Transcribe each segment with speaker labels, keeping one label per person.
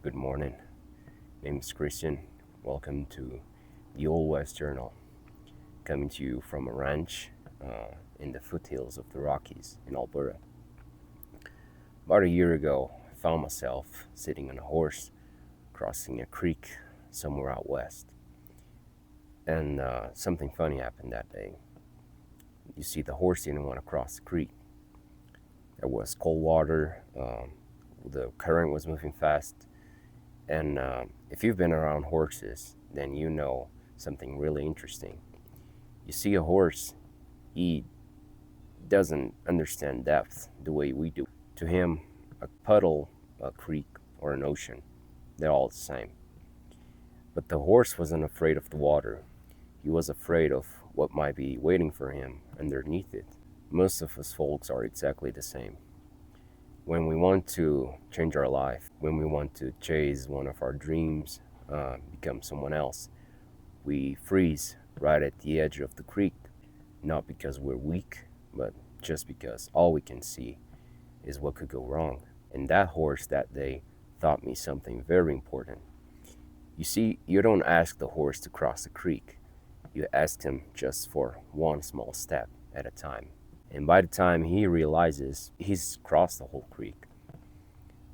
Speaker 1: Good morning. Name is Christian. Welcome to the Old West Journal, coming to you from a ranch in the foothills of the Rockies in Alberta. About a year ago, I found myself sitting on a horse crossing a creek somewhere out west. And something funny happened that day. You see, the horse didn't want to cross the creek. There was cold water, the current was moving fast. And if you've been around horses, then you know something really interesting. You see, a horse, he doesn't understand depth the way we do. To him, a puddle, a creek, or an ocean, they're all the same. But the horse wasn't afraid of the water. He was afraid of what might be waiting for him underneath it. Most of us folks are exactly the same. When we want to change our life, when we want to chase one of our dreams, become someone else, we freeze right at the edge of the creek, not because we're weak, but just because all we can see is what could go wrong. And that horse that day taught me something very important. You see, you don't ask the horse to cross the creek. You ask him just for one small step at a time. And by the time he realizes, he's crossed the whole creek.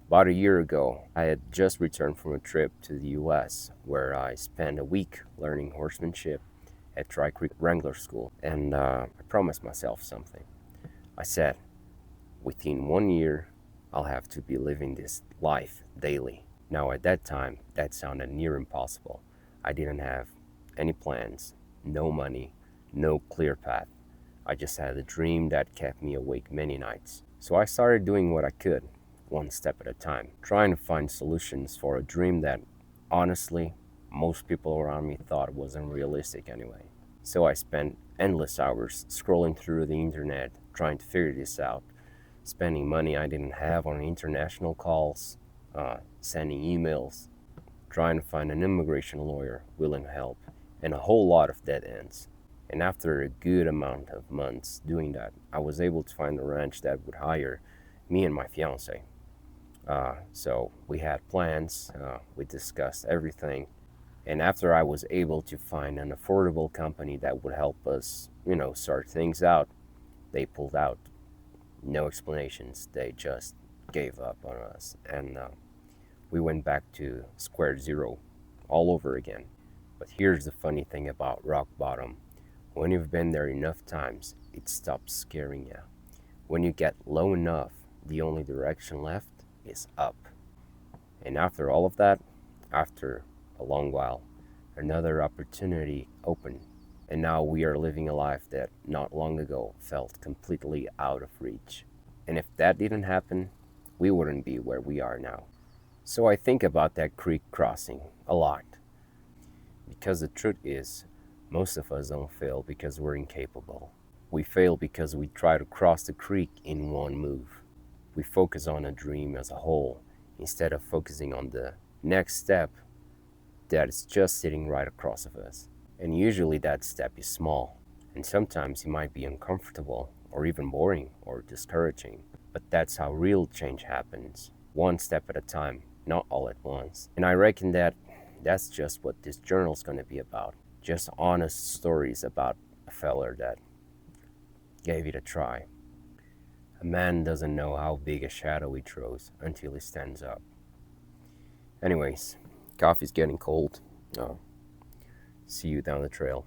Speaker 1: About a year ago, I had just returned from a trip to the US where I spent a week learning horsemanship at Dry Creek Wrangler School. And I promised myself something. I said, within 1 year, I'll have to be living this life daily. Now, at that time, that sounded near impossible. I didn't have any plans, no money, no clear path. I just had a dream that kept me awake many nights. So I started doing what I could, one step at a time, trying to find solutions for a dream that, honestly, most people around me thought wasn't realistic anyway. So I spent endless hours scrolling through the internet, trying to figure this out, spending money I didn't have on international calls, sending emails, trying to find an immigration lawyer willing to help, and a whole lot of dead ends. And after a good amount of months doing that, I was able to find a ranch that would hire me and my fiance. So we had plans, we discussed everything, and after I was able to find an affordable company that would help us, sort things out, they pulled out. No explanations, they just gave up on us, and we went back to square zero all over again. But here's the funny thing about rock bottom. When you've been there enough times, it stops scaring you. When you get low enough, the only direction left is up. And after all of that, after a long while, another opportunity opened. And now we are living a life that not long ago felt completely out of reach. And if that didn't happen, we wouldn't be where we are now. So I think about that creek crossing a lot. Because the truth is, most of us don't fail because we're incapable. We fail because we try to cross the creek in one move. We focus on a dream as a whole instead of focusing on the next step that is just sitting right across of us. And usually that step is small, and sometimes it might be uncomfortable or even boring or discouraging. But that's how real change happens, one step at a time, not all at once. And I reckon that that's just what this journal's gonna be about. Just honest stories about a feller that gave it a try. A man doesn't know how big a shadow he throws until he stands up. Anyways, coffee's getting cold. See you down the trail.